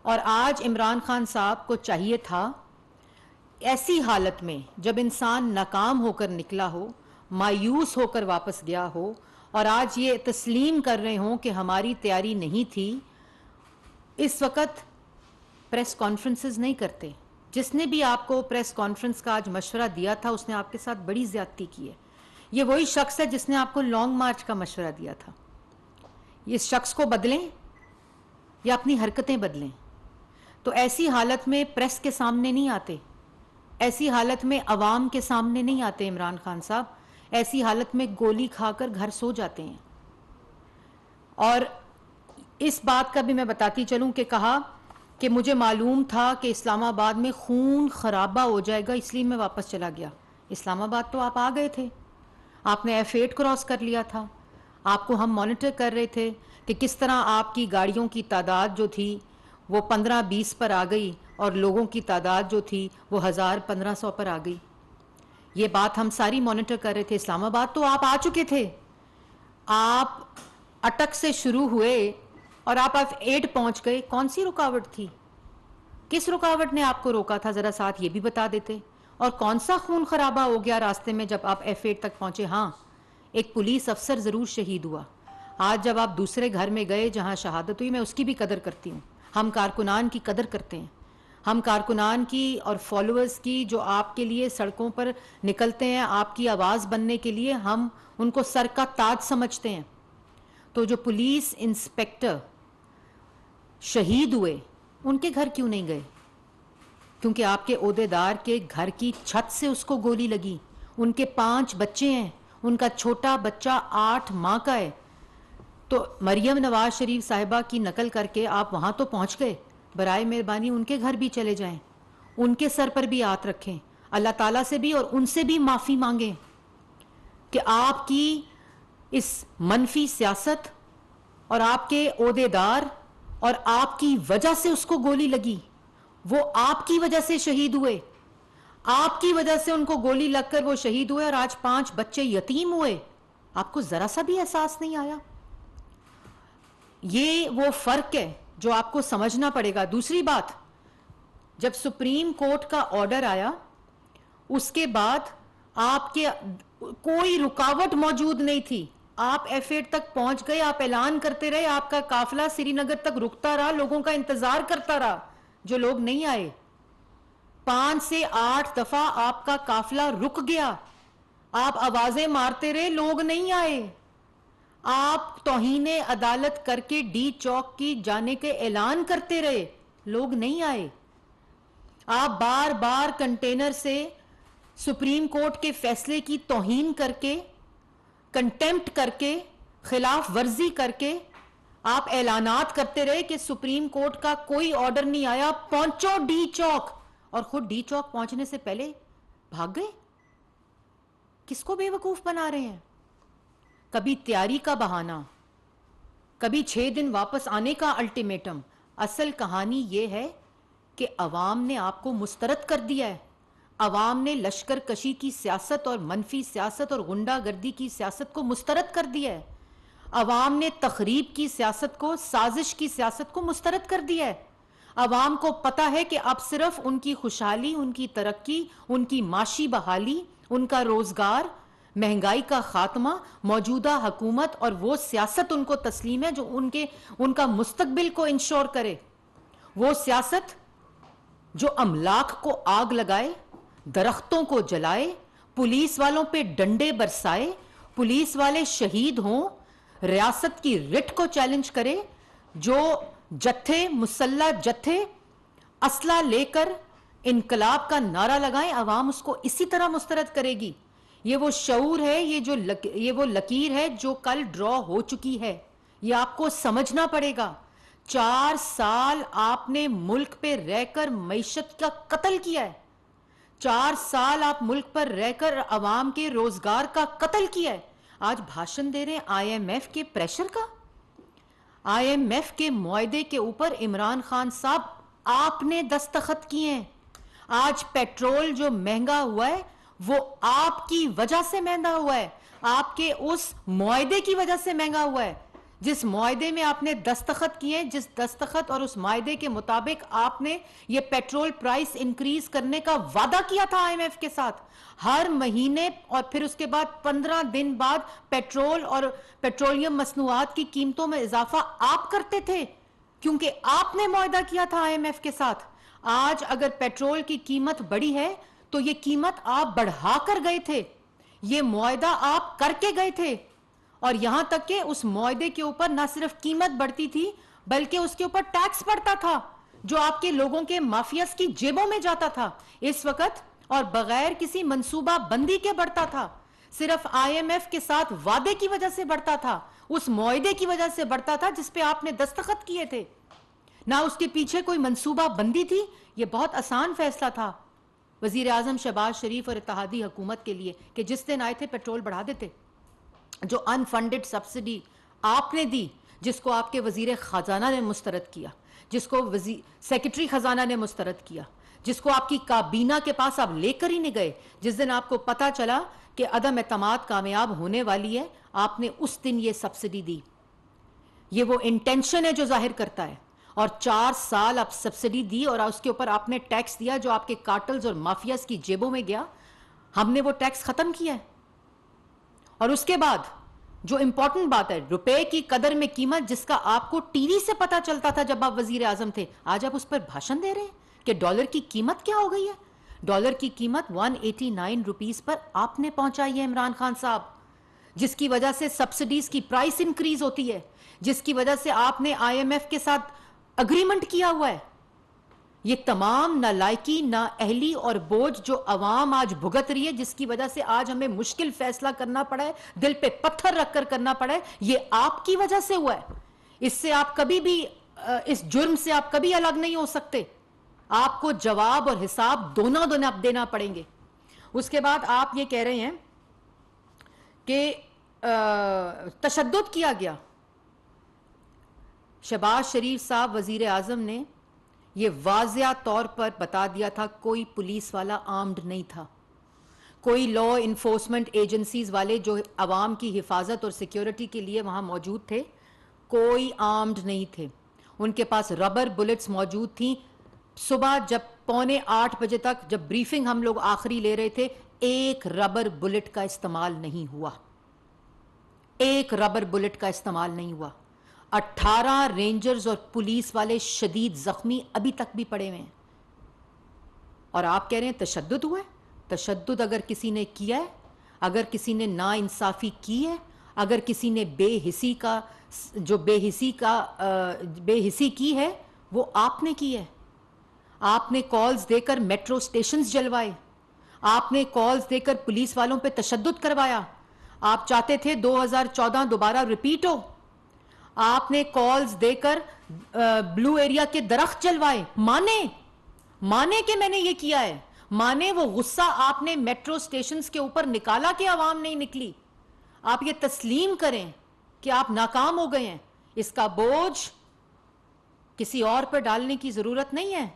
اور آج عمران خان صاحب کو چاہیے تھا ایسی حالت میں جب انسان ناکام ہو کر نکلا ہو، مایوس ہو کر واپس گیا ہو، اور آج یہ تسلیم کر رہے ہوں کہ ہماری تیاری نہیں تھی، اس وقت پریس کانفرنسز نہیں کرتے. جس نے بھی آپ کو پریس کانفرنس کا آج مشورہ دیا تھا اس نے آپ کے ساتھ بڑی زیادتی کی ہے. یہ وہی شخص ہے جس نے آپ کو لانگ مارچ کا مشورہ دیا تھا. اس شخص کو بدلیں یا اپنی حرکتیں بدلیں. تو ایسی حالت میں پریس کے سامنے نہیں آتے، ایسی حالت میں عوام کے سامنے نہیں آتے عمران خان صاحب، ایسی حالت میں گولی کھا کر گھر سو جاتے ہیں. اور اس بات کا بھی میں بتاتی چلوں کہ کہا کہ مجھے معلوم تھا کہ اسلام آباد میں خون خرابہ ہو جائے گا، اس لیے میں واپس چلا گیا. اسلام آباد تو آپ آ گئے تھے، آپ نے F8 کراس کر لیا تھا. آپ کو ہم مانیٹر کر رہے تھے کہ کس طرح آپ کی گاڑیوں کی تعداد جو تھی وہ 15-20 پر آ گئی اور لوگوں کی تعداد جو تھی وہ 1000-1500 پر آ گئی. یہ بات ہم ساری مانیٹر کر رہے تھے. اسلام آباد تو آپ آ چکے تھے، آپ اٹک سے شروع ہوئے اور آپ F8 پہنچ گئے. کون سی رکاوٹ تھی؟ کس رکاوٹ نے آپ کو روکا تھا؟ ذرا ساتھ یہ بھی بتا دیتے. اور کون سا خون خرابہ ہو گیا راستے میں جب آپ F8 تک پہنچے؟ ہاں، ایک پولیس افسر ضرور شہید ہوا. آج جب آپ دوسرے گھر میں گئے جہاں شہادت ہوئی، میں اس کی بھی قدر کرتی ہوں. ہم کارکنان کی قدر کرتے ہیں، ہم کارکنان کی اور فالوورز کی جو آپ کے لیے سڑکوں پر نکلتے ہیں آپ کی آواز بننے کے لیے، ہم ان کو سر کا تاج سمجھتے ہیں. تو جو پولیس انسپیکٹر شہید ہوئے ان کے گھر کیوں نہیں گئے؟ کیونکہ آپ کے عہدیدار کے گھر کی چھت سے اس کو گولی لگی. ان کے 5 بچے ہیں، ان کا چھوٹا بچہ 8 ماہ کا ہے. تو مریم نواز شریف صاحبہ کی نقل کر کے آپ وہاں تو پہنچ گئے، برائے مہربانی ان کے گھر بھی چلے جائیں، ان کے سر پر بھی ہاتھ رکھیں، اللہ تعالیٰ سے بھی اور ان سے بھی معافی مانگیں کہ آپ کی اس منفی سیاست اور آپ کے عہدیدار اور آپ کی وجہ سے اس کو گولی لگی. وہ آپ کی وجہ سے شہید ہوئے، آپ کی وجہ سے ان کو گولی لگ کر وہ شہید ہوئے اور آج 5 بچے یتیم ہوئے. آپ کو ذرا سا بھی احساس نہیں آیا؟ یہ وہ فرق ہے جو آپ کو سمجھنا پڑے گا. دوسری بات، جب سپریم کورٹ کا آرڈر آیا اس کے بعد آپ کے کوئی رکاوٹ موجود نہیں تھی. آپ F8 تک پہنچ گئے، آپ اعلان کرتے رہے، آپ کا قافلہ سری نگر تک رکتا رہا، لوگوں کا انتظار کرتا رہا. جو لوگ نہیں آئے، 5 سے 8 دفعہ آپ کا قافلہ رک گیا، آپ آوازیں مارتے رہے، لوگ نہیں آئے. آپ توہین عدالت کر کے ڈی چوک کی جانے کے اعلان کرتے رہے، لوگ نہیں آئے. آپ بار بار کنٹینر سے سپریم کورٹ کے فیصلے کی توہین کر کے، کنٹیمپٹ کر کے، خلاف ورزی کر کے آپ اعلانات کرتے رہے کہ سپریم کورٹ کا کوئی آرڈر نہیں آیا، پہنچو ڈی چوک. اور خود ڈی چوک پہنچنے سے پہلے بھاگ گئے. کس کو بے وقوف بنا رہے ہیں؟ کبھی تیاری کا بہانہ، کبھی 6 دن واپس آنے کا الٹیمیٹم. اصل کہانی یہ ہے کہ عوام نے آپ کو مسترد کر دیا ہے. عوام نے لشکر کشی کی سیاست اور منفی سیاست اور غنڈہ گردی کی سیاست کو مسترد کر دیا ہے. عوام نے تخریب کی سیاست کو، سازش کی سیاست کو مسترد کر دیا ہے. عوام کو پتا ہے کہ اب صرف ان کی خوشحالی، ان کی ترقی، ان کی معاشی بحالی، ان کا روزگار، مہنگائی کا خاتمہ، موجودہ حکومت اور وہ سیاست ان کو تسلیم ہے جو ان کا مستقبل کو انشور کرے. وہ سیاست جو املاک کو آگ لگائے، درختوں کو جلائے، پولیس والوں پہ ڈنڈے برسائے، پولیس والے شہید ہوں، ریاست کی رٹ کو چیلنج کرے، جو جتھے، مسلح جتھے اسلحہ لے کر انقلاب کا نعرہ لگائیں، عوام اس کو اسی طرح مسترد کرے گی. یہ وہ شعور ہے، یہ وہ لکیر ہے جو کل ڈرا ہو چکی ہے. یہ آپ کو سمجھنا پڑے گا. 4 سال آپ نے ملک پہ رہ کر معیشت کا قتل کیا ہے. 4 سال آپ ملک پر رہ کر عوام کے روزگار کا قتل کیا ہے. آج بھاشن دے رہے ہیں IMF کے پریشر کا. IMF کے معاہدے کے اوپر عمران خان صاحب آپ نے دستخط کیے ہیں. آج پیٹرول جو مہنگا ہوا ہے وہ آپ کی وجہ سے مہنگا ہوا ہے، آپ کے اس معاہدے کی وجہ سے مہنگا ہوا ہے. جس معاہدے میں آپ نے دستخط کیے، جس دستخط اور اس معاہدے کے مطابق آپ نے یہ پیٹرول پرائس انکریز کرنے کا وعدہ کیا تھا آئی ایم ایف کے ساتھ، ہر مہینے اور پھر اس کے بعد 15 دن بعد پیٹرول اور پیٹرولیم مصنوعات کی قیمتوں میں اضافہ آپ کرتے تھے، کیونکہ آپ نے معاہدہ کیا تھا آئی ایم ایف کے ساتھ۔ آج اگر پیٹرول کی قیمت بڑھی ہے تو یہ قیمت آپ بڑھا کر گئے تھے، یہ معاہدہ آپ کر کے گئے تھے، اور یہاں تک کہ اس معاہدے کے اوپر نہ صرف قیمت بڑھتی تھی بلکہ اس کے اوپر ٹیکس بڑھتا تھا جو آپ کے لوگوں کے مافیاز کی جیبوں میں جاتا تھا اس وقت، اور بغیر کسی منصوبہ بندی کے بڑھتا تھا، صرف آئی ایم ایف کے ساتھ وعدے کی وجہ سے بڑھتا تھا، اس معاہدے کی وجہ سے بڑھتا تھا جس پہ آپ نے دستخط کیے تھے، نہ اس کے پیچھے کوئی منصوبہ بندی تھی۔ یہ بہت آسان فیصلہ تھا وزیر اعظم شہباز شریف اور اتحادی حکومت کے لیے کہ جس دن آئے تھے پیٹرول بڑھا دیتے۔ جو انفنڈڈ سبسڈی آپ نے دی، جس کو آپ کے وزیر خزانہ نے مسترد کیا، جس کو سیکرٹری خزانہ نے مسترد کیا، جس کو آپ کی کابینہ کے پاس آپ لے کر ہی نہیں گئے، جس دن آپ کو پتا چلا کہ عدم اعتماد کامیاب ہونے والی ہے، آپ نے اس دن یہ سبسڈی دی۔ یہ وہ انٹینشن ہے جو ظاہر کرتا ہے، اور 4 سال آپ سبسڈی دی اور اس کے اوپر آپ نے ٹیکس دیا جو آپ کے کارٹلز اور مافیاز کی جیبوں میں گیا۔ ہم نے وہ ٹیکس ختم کیا ہے، اور اس کے بعد جو امپورٹنٹ بات ہے، روپے کی قدر میں قیمت جس کا آپ کو ٹی وی سے پتا چلتا تھا جب آپ وزیر اعظم تھے، آج آپ اس پر بھاشن دے رہے ہیں کہ ڈالر کی قیمت کیا ہو گئی ہے۔ ڈالر کی قیمت 189 روپیز پر آپ نے پہنچائی ہے عمران خان صاحب، جس کی وجہ سے سبسڈیز کی پرائس انکریز ہوتی ہے، جس کی وجہ سے آپ نے آئی ایم ایف کے ساتھ اگریمنٹ کیا ہوا ہے۔ یہ تمام نالائکی، نااہلی اور بوجھ جو عوام آج بھگت رہی ہے، جس کی وجہ سے آج ہمیں مشکل فیصلہ کرنا پڑا ہے، دل پہ پتھر رکھ کر کرنا پڑا ہے، یہ آپ کی وجہ سے ہوا ہے۔ اس سے آپ کبھی بھی، اس جرم سے آپ کبھی الگ نہیں ہو سکتے، آپ کو جواب اور حساب دونوں دینا پڑیں گے۔ اس کے بعد آپ یہ کہہ رہے ہیں کہ تشدد کیا گیا۔ شہباز شریف صاحب وزیر اعظم نے یہ واضح طور پر بتا دیا تھا، کوئی پولیس والا آرمڈ نہیں تھا، کوئی لا انفورسمنٹ ایجنسیز والے جو عوام کی حفاظت اور سیکیورٹی کے لیے وہاں موجود تھے، کوئی آرمڈ نہیں تھے، ان کے پاس ربر بلٹس موجود تھیں۔ صبح جب 7:45 بجے تک جب بریفنگ ہم لوگ آخری لے رہے تھے، ایک ربر بلٹ کا استعمال نہیں ہوا، ایک ربر بلٹ کا استعمال نہیں ہوا۔ 18 رینجرز اور پولیس والے شدید زخمی ابھی تک بھی پڑے ہوئے ہیں، اور آپ کہہ رہے ہیں تشدد ہوا ہے۔ تشدد اگر کسی نے کیا ہے، اگر کسی نے ناانصافی کی ہے، اگر کسی نے بے حسی کی ہے، وہ آپ نے کی ہے۔ آپ نے کالز دے کر میٹرو سٹیشنز جلوائے، آپ نے کالز دے کر پولیس والوں پہ تشدد کروایا، آپ چاہتے تھے 2014 دوبارہ ریپیٹ ہو، آپ نے کالز دے کر بلو ایریا کے درخت جلوائے۔ مانے کہ میں نے یہ کیا ہے، مانے وہ غصہ آپ نے میٹرو سٹیشنز کے اوپر نکالا کہ عوام نہیں نکلی۔ آپ یہ تسلیم کریں کہ آپ ناکام ہو گئے ہیں، اس کا بوجھ کسی اور پر ڈالنے کی ضرورت نہیں ہے۔